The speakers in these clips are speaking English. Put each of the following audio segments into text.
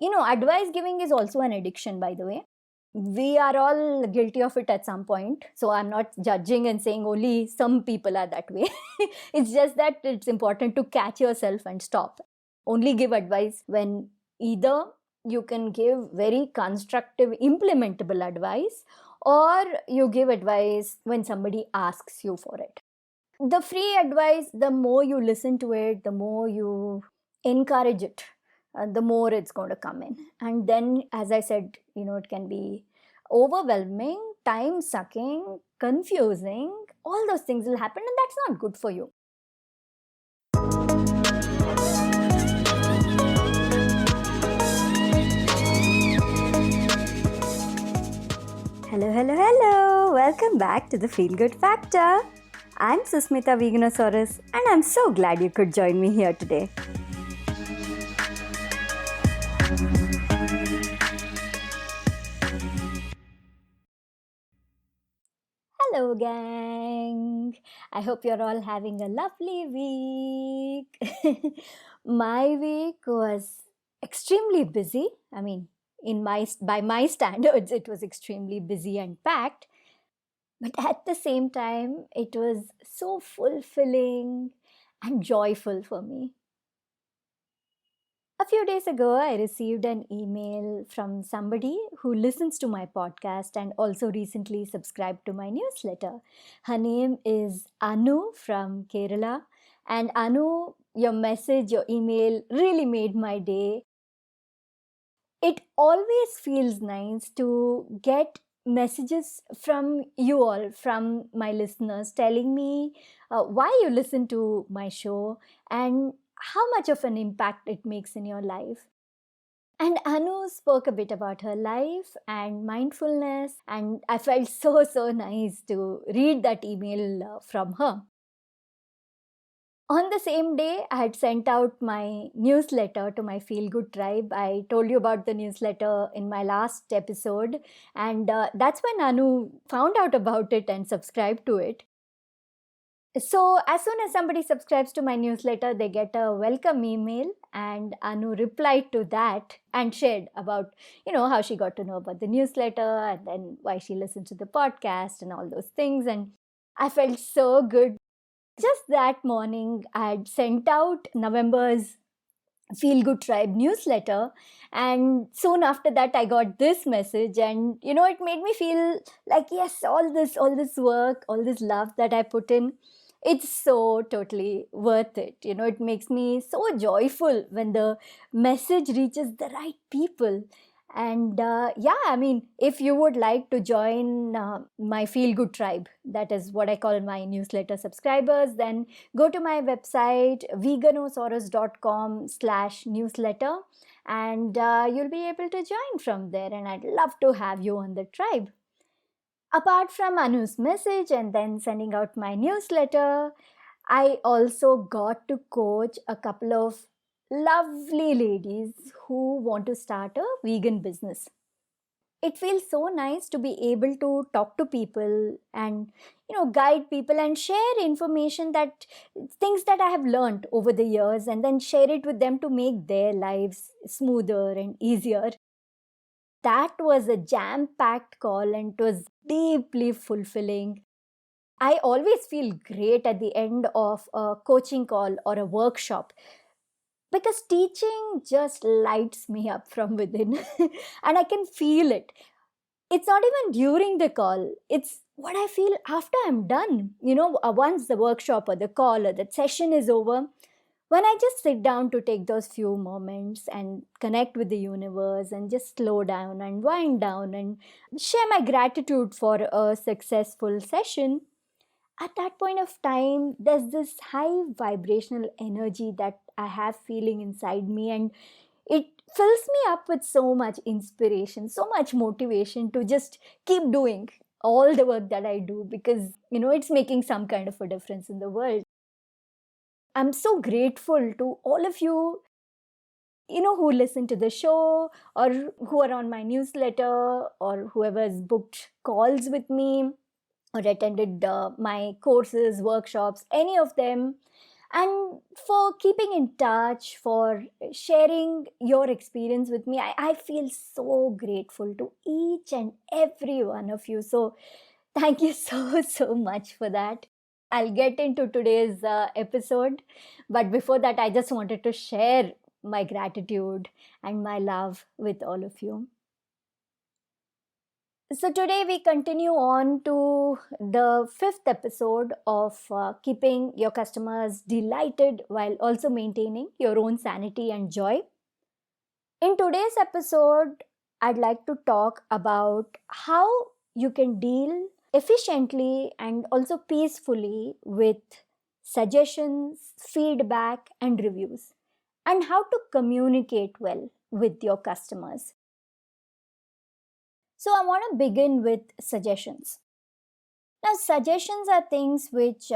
Advice giving is also an addiction, by the way. We are all guilty of it at some point. So I'm not judging and saying only some people are that way. It's just that it's important to catch yourself and stop. Only give advice when either you can give very constructive, implementable advice, or you give advice when somebody asks you for it. The free advice, the more you listen to it, the more you encourage it, the more it's going to come in. And then, as I said, it can be overwhelming, time sucking, confusing. All those things will happen, and that's not good for you. Hello, hello, hello. Welcome back to the Feel Good Factor. I'm Susmita Veganosaurus, and I'm so glad you could join me here today. Hello, gang. I hope you're all having a lovely week. My week was extremely busy. I mean, by my standards, it was extremely busy and packed. But at the same time, it was so fulfilling and joyful for me. A few days ago, I received an email from somebody who listens to my podcast and also recently subscribed to my newsletter. Her name is Anu from Kerala. And Anu, your message, your email really made my day. It always feels nice to get messages from you all, from my listeners, telling me why you listen to my show and how much of an impact it makes in your life. And Anu spoke a bit about her life and mindfulness, and I felt so nice to read that email from her. On the same day, I had sent out my newsletter to my Feel Good tribe. I told you about the newsletter in my last episode, and that's when Anu found out about it and subscribed to it. So, as soon as somebody subscribes to my newsletter, they get a welcome email, and Anu replied to that and shared about, how she got to know about the newsletter and then why she listens to the podcast and all those things. And I felt so good. Just that morning, I had sent out November's Feel Good Tribe newsletter, and soon after that, I got this message, and it made me feel like, yes, all this work, all this love that I put in, it's so totally worth it. It makes me so joyful when the message reaches the right people. And I mean, if you would like to join my Feel Good Tribe, that is what I call my newsletter subscribers, then go to my website, veganosaurus.com/newsletter, and you'll be able to join from there. And I'd love to have you on the tribe. Apart from Anu's message and then sending out my newsletter, I also got to coach a couple of lovely ladies who want to start a vegan business. It feels so nice to be able to talk to people and guide people and share information, that things that I have learned over the years, and then share it with them to make their lives smoother and easier. That was a jam-packed call, and it was deeply fulfilling. I always feel great at the end of a coaching call or a workshop, because teaching just lights me up from within and I can feel it. It's not even during the call, it's what I feel after I'm done. Once the workshop or the call or the session is over, when I just sit down to take those few moments and connect with the universe and just slow down and wind down and share my gratitude for a successful session, at that point of time, there's this high vibrational energy that I have feeling inside me, and it fills me up with so much inspiration, so much motivation to just keep doing all the work that I do, because it's making some kind of a difference in the world. I'm so grateful to all of you, who listen to the show or who are on my newsletter or whoever has booked calls with me or attended my courses, workshops, any of them. and for keeping in touch, for sharing your experience with me. I feel so grateful to each and every one of you. So, thank you so much for that. I'll get into today's episode. But before that, I just wanted to share my gratitude and my love with all of you. So, today we continue on to the fifth episode of keeping your customers delighted while also maintaining your own sanity and joy. In today's episode, I'd like to talk about how you can deal efficiently and also peacefully with suggestions, feedback, and reviews, and how to communicate well with your customers. So, I want to begin with suggestions. Now, suggestions are things which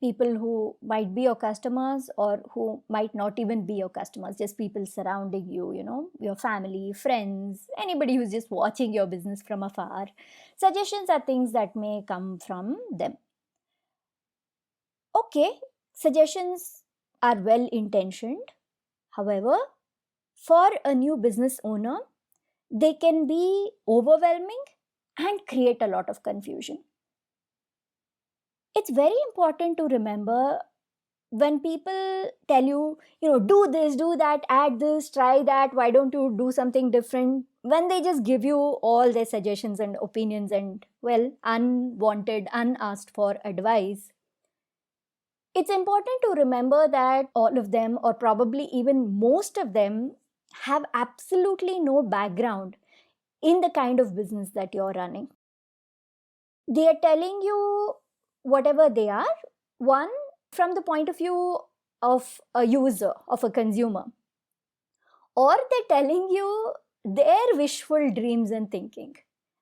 people who might be your customers or who might not even be your customers, just people surrounding you, your family, friends, anybody who's just watching your business from afar. Suggestions are things that may come from them. Okay, suggestions are well intentioned. However, for a new business owner, they can be overwhelming and create a lot of confusion. It's very important to remember when people tell you, do this, do that, add this, try that, why don't you do something different? When they just give you all their suggestions and opinions and, well, unwanted, unasked for advice, it's important to remember that all of them, or probably even most of them, have absolutely no background in the kind of business that you're running. They are telling you whatever they are, one, from the point of view of a user, of a consumer, or they're telling you their wishful dreams and thinking,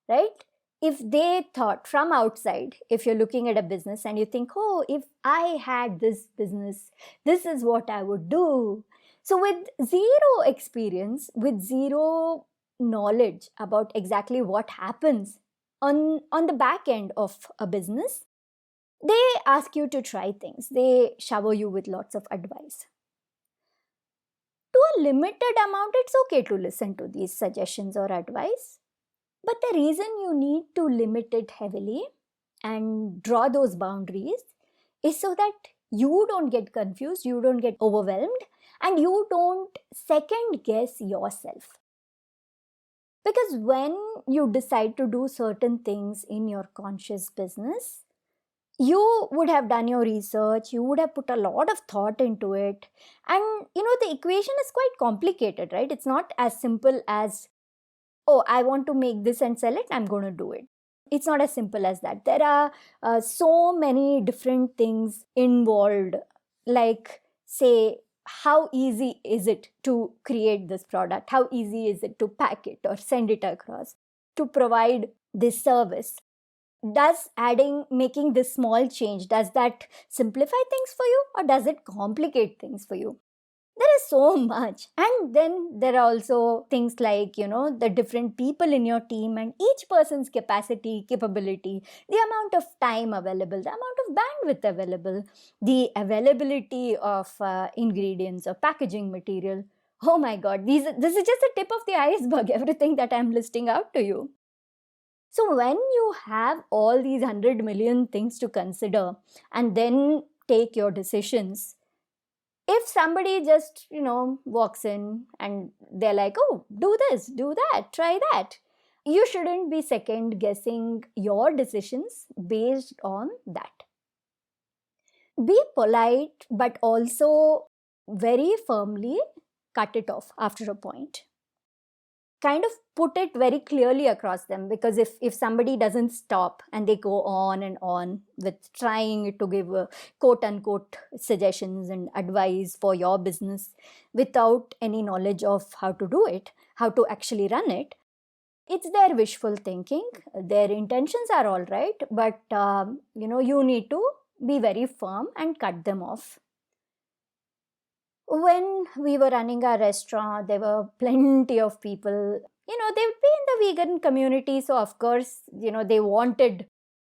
right? If they thought from outside, if you're looking at a business and you think, oh, if I had this business, this is what I would do. So, with zero experience, with zero knowledge about exactly what happens on the back end of a business, they ask you to try things. They shower you with lots of advice. To a limited amount, it's okay to listen to these suggestions or advice. But the reason you need to limit it heavily and draw those boundaries is so that you don't get confused, you don't get overwhelmed, and you don't second guess yourself. Because when you decide to do certain things in your conscious business, you would have done your research, you would have put a lot of thought into it. And the equation is quite complicated, right? It's not as simple as, oh, I want to make this and sell it, I'm going to do it. It's not as simple as that. There are so many different things involved, like, say, how easy is it to create this product? How easy is it to pack it or send it across? To provide this service? Does making this small change, does that simplify things for you or does it complicate things for you? There is so much. And then there are also things like, the different people in your team and each person's capacity, capability, the amount of time available, the amount of bandwidth available, the availability of ingredients or packaging material. Oh my God, this is just the tip of the iceberg, everything that I'm listing out to you. So when you have all these 100 million things to consider and then take your decisions, if somebody just, walks in and they're like, oh, do this, do that, try that, you shouldn't be second guessing your decisions based on that. Be polite, but also very firmly cut it off after a point. Kind of put it very clearly across them, because if somebody doesn't stop and they go on and on with trying to give quote unquote suggestions and advice for your business without any knowledge of how to do it, how to actually run it, it's their wishful thinking. Their intentions are all right, but you need to be very firm and cut them off. When we were running our restaurant, there were plenty of people, they would be in the vegan community. So of course, they wanted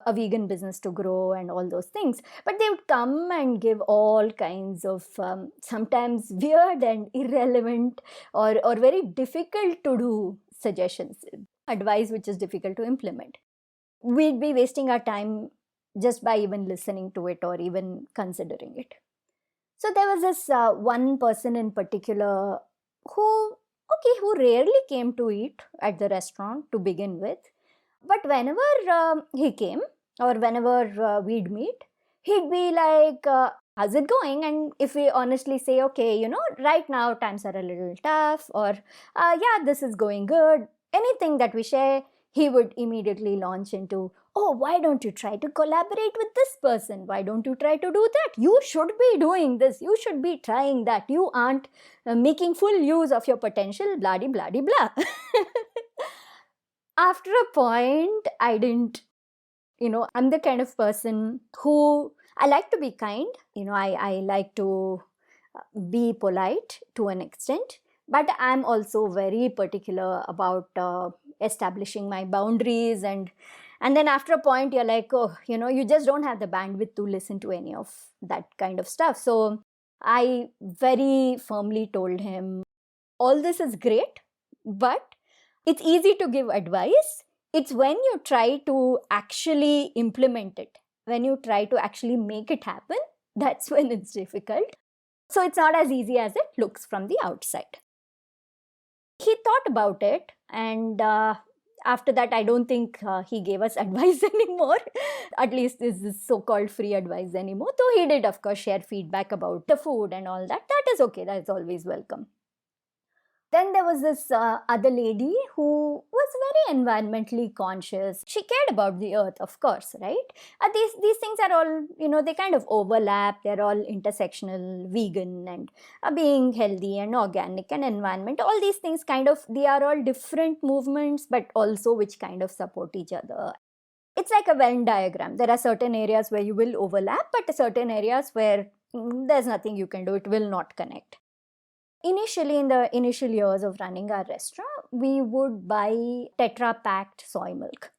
a vegan business to grow and all those things. But they would come and give all kinds of sometimes weird and irrelevant or very difficult to do suggestions, advice which is difficult to implement. We'd be wasting our time just by even listening to it or even considering it. So there was this one person in particular who rarely came to eat at the restaurant to begin with. But whenever he came or whenever we'd meet, he'd be like, how's it going? And if we honestly say, okay, right now times are a little tough, or yeah, this is going good, anything that we share, he would immediately launch into, oh, why don't you try to collaborate with this person? Why don't you try to do that? You should be doing this. You should be trying that. You aren't making full use of your potential, blah, blah, blah, blah. After a point, I didn't, I'm the kind of person who, I like to be kind. I like to be polite to an extent, but I'm also very particular about establishing my boundaries. And then after a point, you're like, oh, you just don't have the bandwidth to listen to any of that kind of stuff. So I very firmly told him, all this is great, but it's easy to give advice. It's when you try to actually implement it, when you try to actually make it happen, that's when it's difficult. So it's not as easy as it looks from the outside. He thought about it, and after that, I don't think he gave us advice anymore. At least this is so-called free advice anymore. Though he did, of course, share feedback about the food and all that. That is okay. That is always welcome. Then there was this other lady who was very environmentally conscious. She cared about the earth, of course, right? These things are all, they kind of overlap. They're all intersectional, vegan and being healthy and organic and environment. All these things they are all different movements, but also which kind of support each other. It's like a Venn diagram. There are certain areas where you will overlap, but certain areas where there's nothing you can do. It will not connect. Initially, in the initial years of running our restaurant, we would buy Tetra-packed soy milk.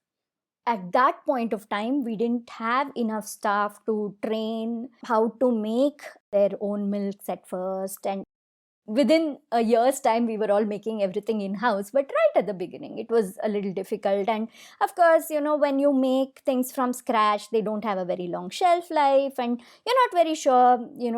At that point of time, we didn't have enough staff to train how to make their own milks at first. And within a year's time, we were all making everything in-house. But right at the beginning, it was a little difficult. And of course, when you make things from scratch, they don't have a very long shelf life. And you're not very sure,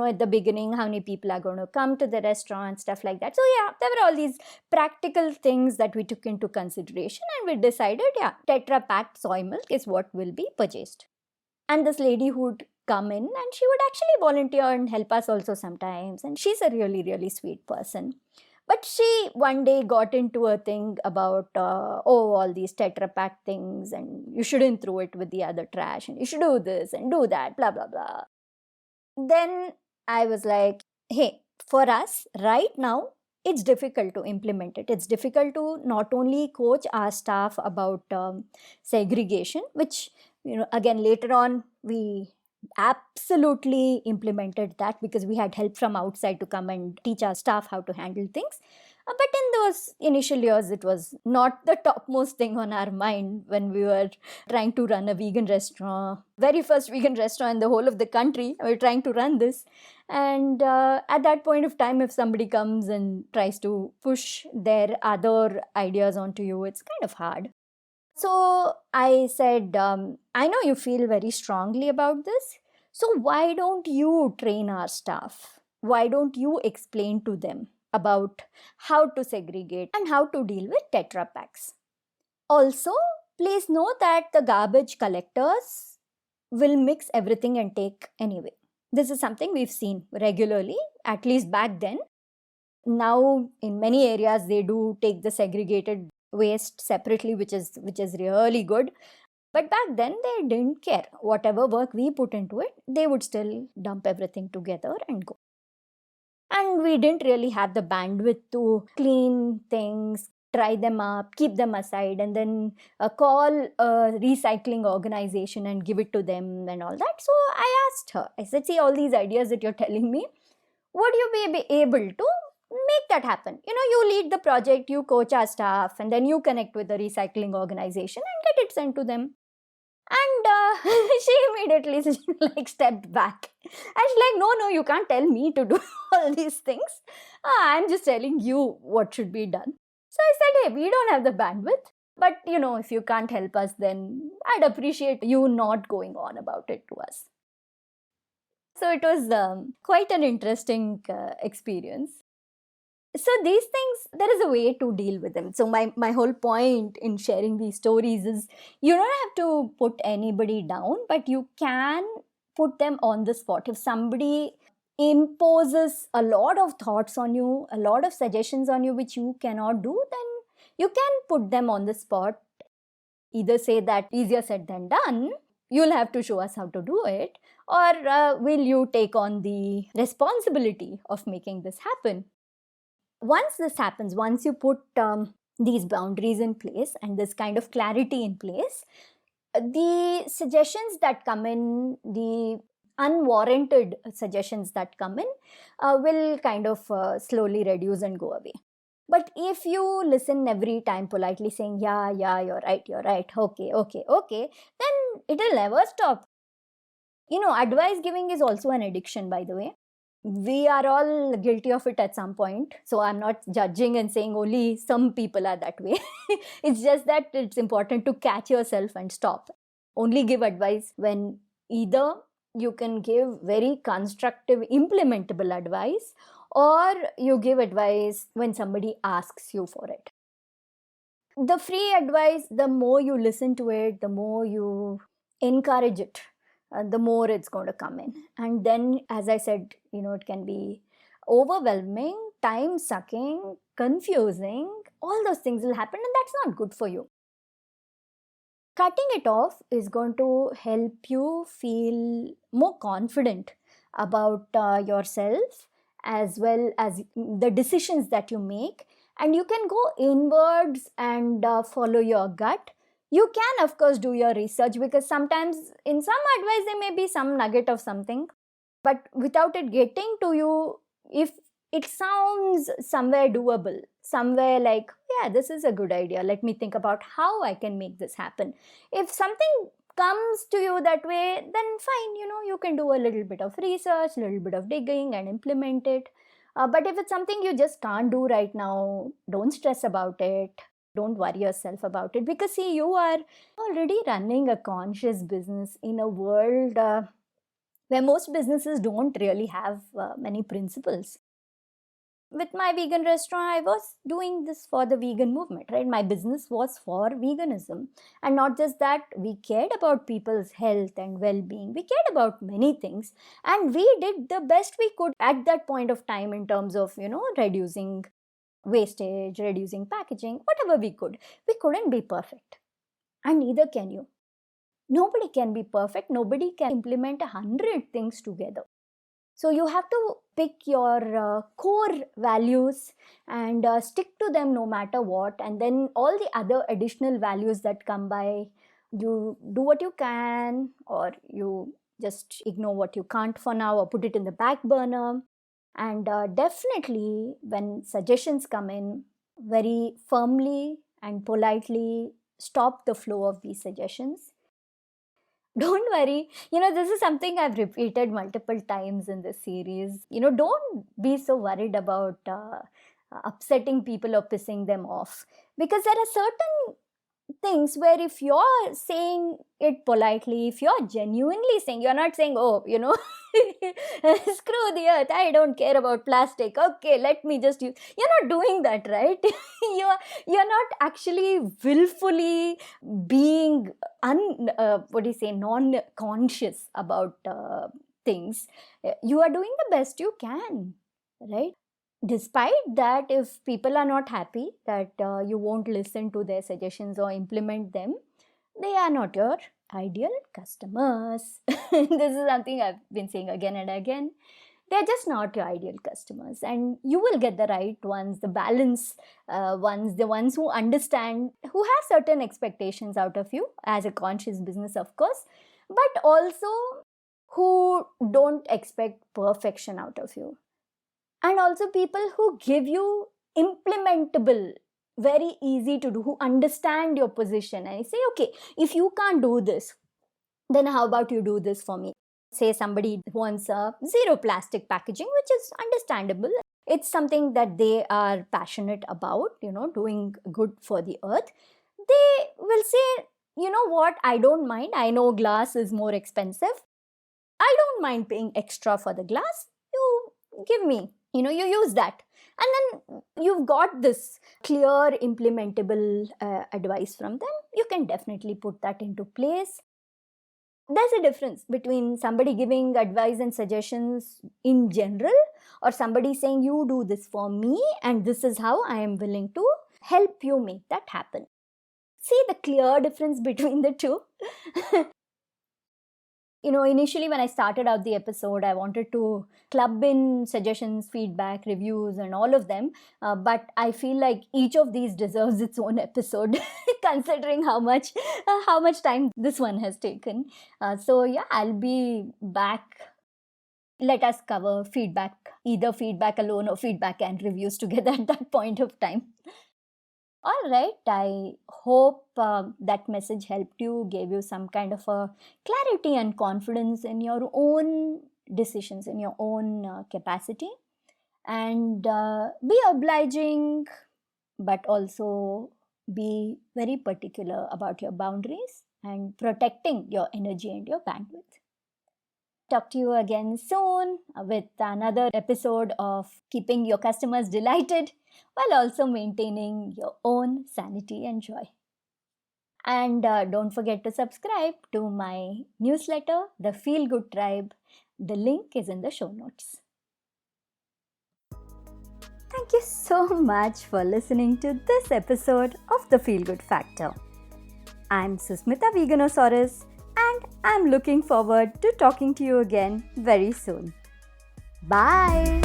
at the beginning, how many people are going to come to the restaurant, stuff like that. So yeah, there were all these practical things that we took into consideration. And we decided, yeah, Tetra-packed soy milk is what will be purchased. And this lady who'd come in, and she would actually volunteer and help us also sometimes. And she's a really, really sweet person. But she one day got into a thing about, all these Tetra Pak things, and you shouldn't throw it with the other trash, and you should do this and do that, blah, blah, blah. Then I was like, hey, for us right now, it's difficult to implement it. It's difficult to not only coach our staff about segregation, which, again, later on, we absolutely implemented that because we had help from outside to come and teach our staff how to handle things. But in those initial years, it was not the topmost thing on our mind when we were trying to run a vegan restaurant. Very first vegan restaurant in the whole of the country. We were trying to run this. And at that point of time, if somebody comes and tries to push their other ideas onto you, it's kind of hard. So I said, I know you feel very strongly about this. So why don't you train our staff? Why don't you explain to them about how to segregate and how to deal with Tetra Packs? Also, please know that the garbage collectors will mix everything and take anyway. This is something we've seen regularly, at least back then. Now, in many areas, they do take the segregated waste separately, which is really good. But back then, they didn't care. Whatever work we put into it, they would still dump everything together and go. And we didn't really have the bandwidth to clean things, try them up, keep them aside, and then call a recycling organization and give it to them and all that. So I asked her, I said, see, all these ideas that you're telling me, would you be able to make that happen? You lead the project, you coach our staff, and then you connect with the recycling organization and get it sent to them. And she immediately like stepped back. And she's like, no, you can't tell me to do all these things. I'm just telling you what should be done. So I said, hey, we don't have the bandwidth. But, if you can't help us, then I'd appreciate you not going on about it to us. So it was quite an interesting experience. So these things, there is a way to deal with them. So my whole point in sharing these stories is you don't have to put anybody down, but you can put them on the spot. If somebody imposes a lot of thoughts on you, a lot of suggestions on you which you cannot do, then you can put them on the spot. Either say that easier said than done, you'll have to show us how to do it, or will you take on the responsibility of making this happen? Once this happens, once you put these boundaries in place and this kind of clarity in place, the suggestions that come in, the unwarranted suggestions that come in, will kind of slowly reduce and go away. But if you listen every time politely saying, yeah, you're right, okay, then it'll never stop. Advice giving is also an addiction, by the way. We are all guilty of it at some point. So I'm not judging and saying only some people are that way. It's just that it's important to catch yourself and stop. Only give advice when either you can give very constructive, implementable advice, or you give advice when somebody asks you for it. The free advice, the more you listen to it, the more you encourage it, the more it's going to come in. And then, as I said, it can be overwhelming, time sucking, confusing. All those things will happen, and that's not good for you. Cutting it off is going to help you feel more confident about yourself, as well as the decisions that you make. And you can go inwards and follow your gut. You can, of course, do your research, because sometimes in some advice there may be some nugget of something, but without it getting to you, if it sounds somewhere doable, somewhere like, yeah, this is a good idea, let me think about how I can make this happen. If something comes to you that way, then fine, you can do a little bit of research, a little bit of digging and implement it. But if it's something you just can't do right now, don't stress about it. Don't worry yourself about it, because see, you are already running a conscious business in a world where most businesses don't really have many principles. With my vegan restaurant, I was doing this for the vegan movement, right? My business was for veganism. And not just that, we cared about people's health and well-being. We cared about many things. And we did the best we could at that point of time in terms of, reducing wastage, reducing packaging, whatever we could. We couldn't be perfect. And neither can you. Nobody can be perfect. Nobody can implement 100 things together. So you have to pick your core values and stick to them no matter what. And then all the other additional values that come by, you do what you can, or you just ignore what you can't for now, or put it in the back burner. And definitely, when suggestions come in, very firmly and politely stop the flow of these suggestions. Don't worry, this is something I've repeated multiple times in this series. Don't be so worried about upsetting people or pissing them off, because there are certain things where if you're saying it politely, if you're genuinely saying, you're not saying, oh, screw the earth, I don't care about plastic, okay, let me just use. You're not doing that, right? you're not actually willfully being non-conscious about things. You are doing the best you can, right? Despite that, if people are not happy that you won't listen to their suggestions or implement them, they are not your ideal customers. This is something I've been saying again and again. They're just not your ideal customers, and you will get the right ones, the balanced ones, the ones who understand, who have certain expectations out of you as a conscious business, of course, but also who don't expect perfection out of you. And also people who give you implementable, very easy to do, who understand your position and say, okay, if you can't do this, then how about you do this for me? Say somebody wants a zero plastic packaging, which is understandable. It's something that they are passionate about, doing good for the earth. They will say, you know what, I don't mind. I know glass is more expensive. I don't mind paying extra for the glass. You give me, you use that. And then you've got this clear, implementable advice from them. You can definitely put that into place. There's a difference between somebody giving advice and suggestions in general, or somebody saying, you do this for me, and this is how I am willing to help you make that happen. See the clear difference between the two? Initially when I started out the episode, I wanted to club in suggestions, feedback, reviews, and all of them. But I feel like each of these deserves its own episode, considering how much time this one has taken. So yeah, I'll be back. Let us cover feedback, either feedback alone or feedback and reviews together at that point of time. All right, I hope that message helped you, gave you some kind of a clarity and confidence in your own decisions, in your own capacity. And be obliging, but also be very particular about your boundaries and protecting your energy and your bandwidth. Talk to you again soon with another episode of keeping your customers delighted while also maintaining your own sanity and joy. And don't forget to subscribe to my newsletter, The Feel Good Tribe. The link is in the show notes. Thank you so much for listening to this episode of The Feel Good Factor. I'm Susmita Veganosaurus, and I'm looking forward to talking to you again very soon. Bye!